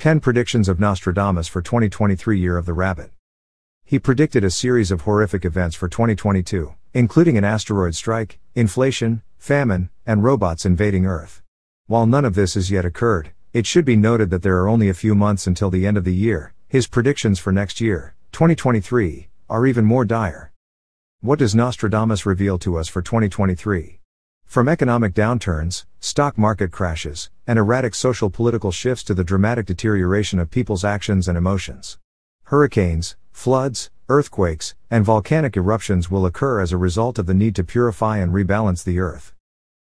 10 Predictions of Nostradamus for 2023 Year of the Rabbit. He predicted a series of horrific events for 2022, including an asteroid strike, inflation, famine, and robots invading Earth. While none of this has yet occurred, it should be noted that there are only a few months until the end of the year. His predictions for next year, 2023, are even more dire. What does Nostradamus reveal to us for 2023? From economic downturns, stock market crashes, and erratic social-political shifts to the dramatic deterioration of people's actions and emotions. Hurricanes, floods, earthquakes, and volcanic eruptions will occur as a result of the need to purify and rebalance the Earth.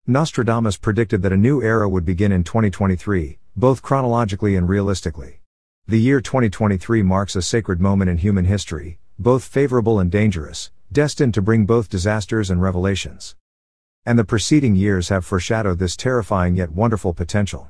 Nostradamus predicted that a new era would begin in 2023, both chronologically and realistically. The year 2023 marks a sacred moment in human history, both favorable and dangerous, destined to bring both disasters and revelations. And the preceding years have foreshadowed this terrifying yet wonderful potential.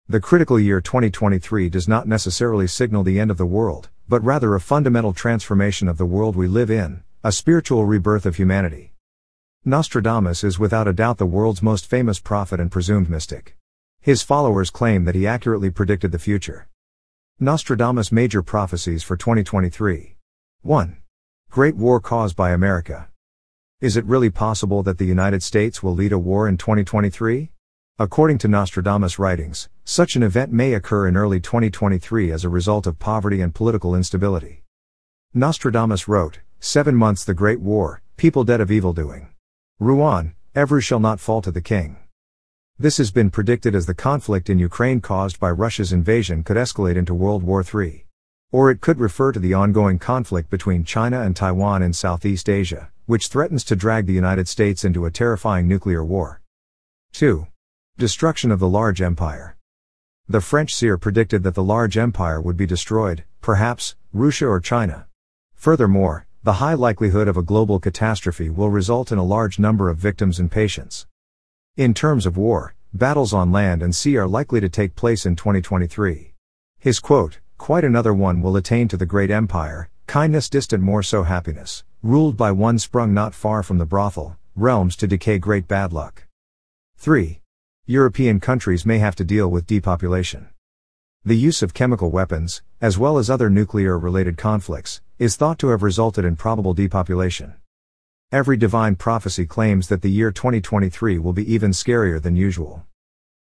The critical year 2023 does not necessarily signal the end of the world, but rather a fundamental transformation of the world we live in, a spiritual rebirth of humanity. Nostradamus is without a doubt the world's most famous prophet and presumed mystic. His followers claim that he accurately predicted the future. Nostradamus' major prophecies for 2023. 1. Great War caused by America. Is it really possible that the United States will lead a war in 2023? According to Nostradamus' writings, such an event may occur in early 2023 as a result of poverty and political instability. Nostradamus wrote, 7 months the Great War, people dead of evildoing. Ruin, ever shall not fall to the king. This has been predicted as the conflict in Ukraine caused by Russia's invasion could escalate into World War III. Or it could refer to the ongoing conflict between China and Taiwan in Southeast Asia, which threatens to drag the United States into a terrifying nuclear war. 2. Destruction of the Large Empire. The French seer predicted that the Large Empire would be destroyed, perhaps, Russia or China. Furthermore, the high likelihood of a global catastrophe will result in a large number of victims and patients. In terms of war, battles on land and sea are likely to take place in 2023. His quote, quite another one will attain to the great empire, kindness distant more so happiness, ruled by one sprung not far from the brothel, realms to decay great bad luck. 3. European countries may have to deal with depopulation. The use of chemical weapons, as well as other nuclear-related conflicts, is thought to have resulted in probable depopulation. Every divine prophecy claims that the year 2023 will be even scarier than usual.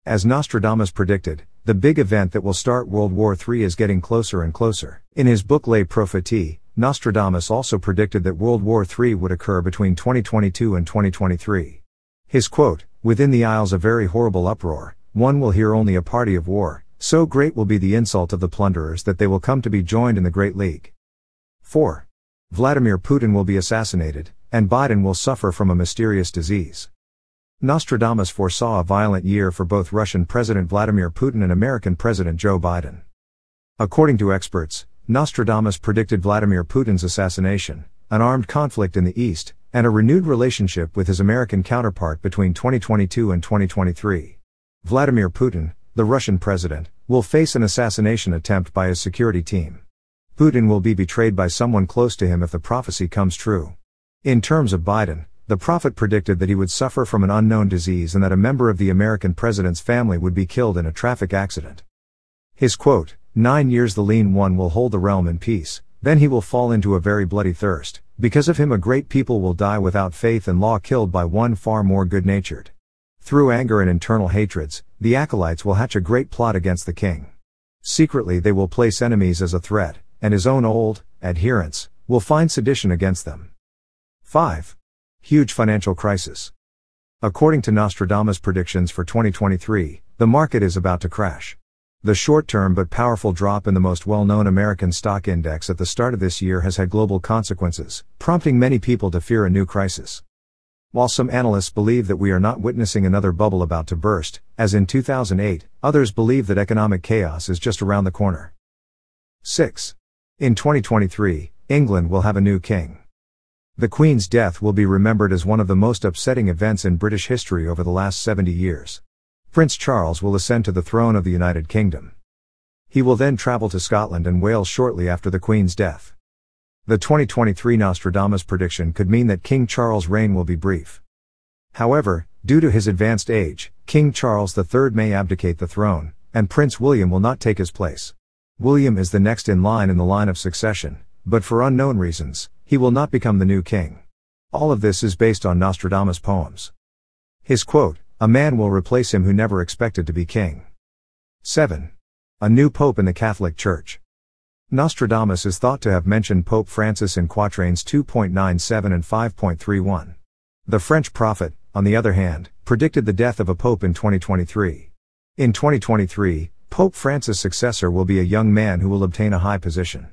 As Nostradamus predicted, the big event that will start World War III is getting closer and closer. In his book Les Prophéties, Nostradamus also predicted that World War III would occur between 2022 and 2023. His quote, within the isles a very horrible uproar, one will hear only a party of war, so great will be the insult of the plunderers that they will come to be joined in the Great League. 4. Vladimir Putin will be assassinated, and Biden will suffer from a mysterious disease. Nostradamus foresaw a violent year for both Russian President Vladimir Putin and American President Joe Biden. According to experts, Nostradamus predicted Vladimir Putin's assassination, an armed conflict in the East, and a renewed relationship with his American counterpart between 2022 and 2023. Vladimir Putin, the Russian president, will face an assassination attempt by his security team. Putin will be betrayed by someone close to him if the prophecy comes true. In terms of Biden, the prophet predicted that he would suffer from an unknown disease and that a member of the American president's family would be killed in a traffic accident. His quote, 9 years the lean one will hold the realm in peace, then he will fall into a very bloody thirst. Because of him a great people will die without faith and law, killed by one far more good-natured. Through anger and internal hatreds, the acolytes will hatch a great plot against the king. Secretly they will place enemies as a threat, and his own old adherents will find sedition against them. 5. Huge financial crisis. According to Nostradamus' predictions for 2023, the market is about to crash. The short-term but powerful drop in the most well-known American stock index at the start of this year has had global consequences, prompting many people to fear a new crisis. While some analysts believe that we are not witnessing another bubble about to burst, as in 2008, others believe that economic chaos is just around the corner. 6. In 2023, England will have a new king. The Queen's death will be remembered as one of the most upsetting events in British history over the last 70 years. Prince Charles will ascend to the throne of the United Kingdom. He will then travel to Scotland and Wales shortly after the Queen's death. The 2023 Nostradamus prediction could mean that King Charles' reign will be brief. However, due to his advanced age, King Charles III may abdicate the throne, and Prince William will not take his place. William is the next in the line of succession, but for unknown reasons, he will not become the new king. All of this is based on Nostradamus' poems. His quote, "A man will replace him who never expected to be king." 7. A new pope in the Catholic Church. Nostradamus is thought to have mentioned Pope Francis in quatrains 2.97 and 5.31. The French prophet, on the other hand, predicted the death of a pope in 2023. In 2023, Pope Francis' successor will be a young man who will obtain a high position.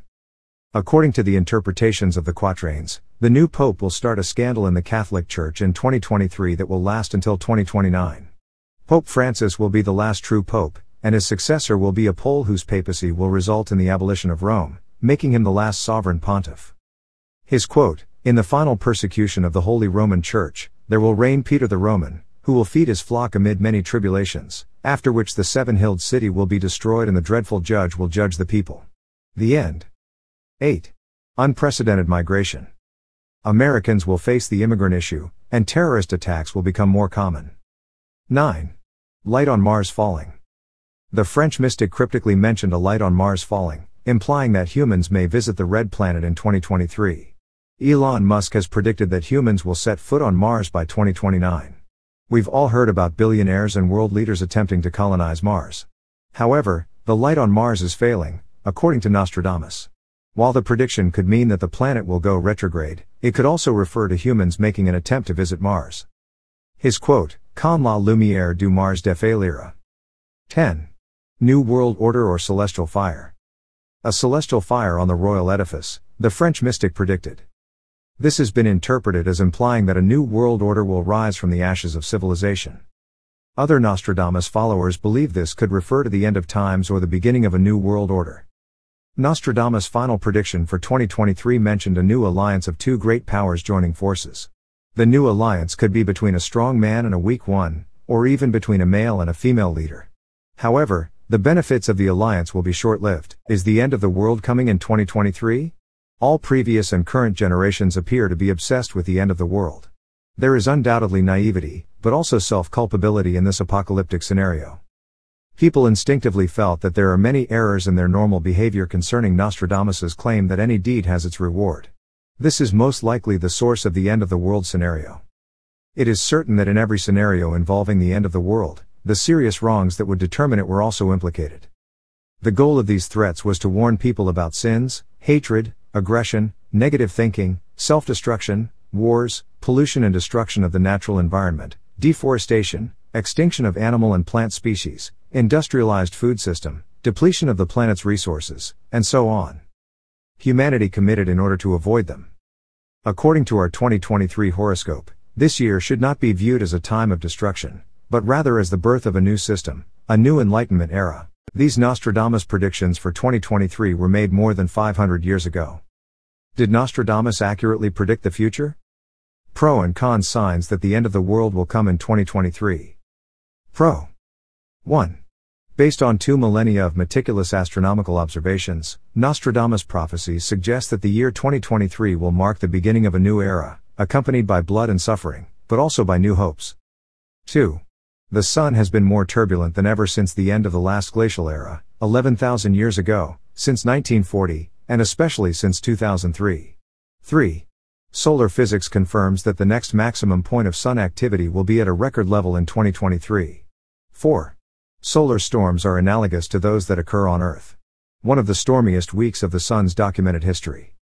According to the interpretations of the quatrains, the new pope will start a scandal in the Catholic Church in 2023 that will last until 2029. Pope Francis will be the last true pope, and his successor will be a Pole whose papacy will result in the abolition of Rome, making him the last sovereign pontiff. His quote, "In the final persecution of the Holy Roman Church, there will reign Peter the Roman, who will feed his flock amid many tribulations, after which the seven-hilled city will be destroyed and the dreadful judge will judge the people." The end. 8. Unprecedented migration. Americans will face the immigrant issue, and terrorist attacks will become more common. 9. Light on Mars falling. The French mystic cryptically mentioned a light on Mars falling, implying that humans may visit the red planet in 2023. Elon Musk has predicted that humans will set foot on Mars by 2029. We've all heard about billionaires and world leaders attempting to colonize Mars. However, the light on Mars is failing, according to Nostradamus. While the prediction could mean that the planet will go retrograde, it could also refer to humans making an attempt to visit Mars. His quote, "Quand la lumière du Mars défaillera." 10. New World Order or Celestial Fire. A celestial fire on the royal edifice, the French mystic predicted. This has been interpreted as implying that a new world order will rise from the ashes of civilization. Other Nostradamus followers believe this could refer to the end of times or the beginning of a new world order. Nostradamus' final prediction for 2023 mentioned a new alliance of two great powers joining forces. The new alliance could be between a strong man and a weak one, or even between a male and a female leader. However, the benefits of the alliance will be short-lived. Is the end of the world coming in 2023? All previous and current generations appear to be obsessed with the end of the world. There is undoubtedly naivety, but also self-culpability in this apocalyptic scenario. People instinctively felt that there are many errors in their normal behavior concerning Nostradamus's claim that any deed has its reward. This is most likely the source of the end of the world scenario. It is certain that in every scenario involving the end of the world, the serious wrongs that would determine it were also implicated. The goal of these threats was to warn people about sins, hatred, aggression, negative thinking, self-destruction, wars, pollution and destruction of the natural environment, deforestation, extinction of animal and plant species, industrialized food system, depletion of the planet's resources, and so on. Humanity committed in order to avoid them. According to our 2023 horoscope, this year should not be viewed as a time of destruction, but rather as the birth of a new system, a new Enlightenment era. These Nostradamus predictions for 2023 were made more than 500 years ago. Did Nostradamus accurately predict the future? Pro and con signs that the end of the world will come in 2023. Pro. 1. Based on 2 millennia of meticulous astronomical observations, Nostradamus' prophecies suggest that the year 2023 will mark the beginning of a new era, accompanied by blood and suffering, but also by new hopes. 2. The sun has been more turbulent than ever since the end of the last glacial era, 11,000 years ago, since 1940, and especially since 2003. 3. Solar physics confirms that the next maximum point of sun activity will be at a record level in 2023. 4. Solar storms are analogous to those that occur on Earth. One of the stormiest weeks of the sun's documented history.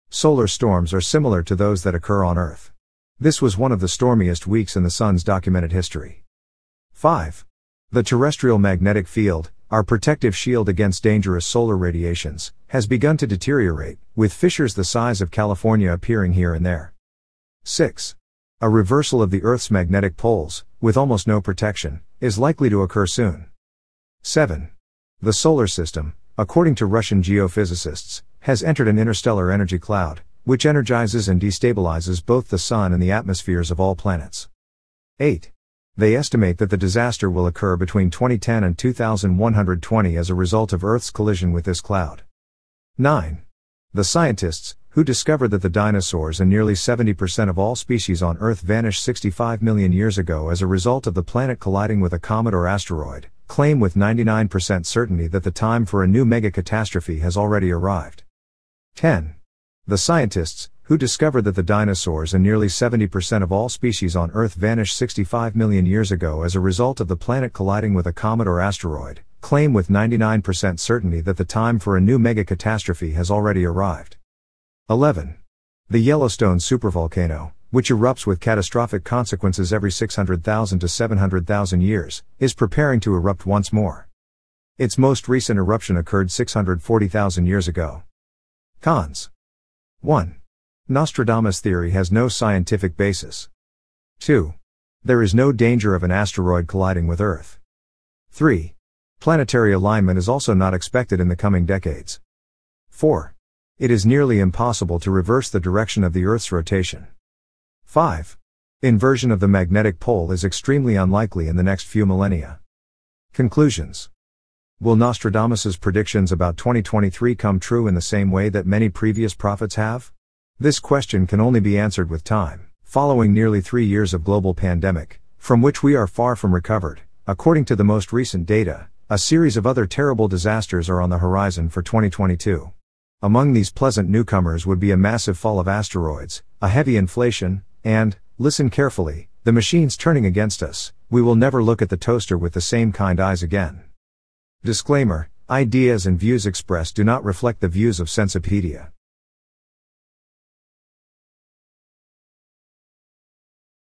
Solar storms are similar to those that occur on Earth. This was one of the stormiest weeks in the sun's documented history. 5. The terrestrial magnetic field, our protective shield against dangerous solar radiations, has begun to deteriorate, with fissures the size of California appearing here and there. 6. A reversal of the Earth's magnetic poles, with almost no protection, is likely to occur soon. 7. The solar system, according to Russian geophysicists, has entered an interstellar energy cloud, which energizes and destabilizes both the sun and the atmospheres of all planets. 8. They estimate that the disaster will occur between 2010 and 2120 as a result of Earth's collision with this cloud. 9. The scientists, who discovered that the dinosaurs and nearly 70% of all species on Earth vanished 65 million years ago as a result of the planet colliding with a comet or asteroid, claim with 99% certainty that the time for a new mega-catastrophe has already arrived. 10. The scientists, who discovered that the dinosaurs and nearly 70% of all species on Earth vanished 65 million years ago as a result of the planet colliding with a comet or asteroid, claim with 99% certainty that the time for a new mega-catastrophe has already arrived. 11. The Yellowstone supervolcano, which erupts with catastrophic consequences every 600,000 to 700,000 years, is preparing to erupt once more. Its most recent eruption occurred 640,000 years ago. Cons. 1. Nostradamus theory has no scientific basis. 2. There is no danger of an asteroid colliding with Earth. 3. Planetary alignment is also not expected in the coming decades. 4. It is nearly impossible to reverse the direction of the Earth's rotation. 5. Inversion of the magnetic pole is extremely unlikely in the next few millennia. Conclusions. Will Nostradamus's predictions about 2023 come true in the same way that many previous prophets have? This question can only be answered with time, following nearly 3 years of global pandemic, from which we are far from recovered. According to the most recent data, a series of other terrible disasters are on the horizon for 2022. Among these pleasant newcomers would be a massive fall of asteroids, a heavy inflation, and, listen carefully, the machines turning against us. We will never look at the toaster with the same kind eyes again. Disclaimer: ideas and views expressed do not reflect the views of Sensipedia.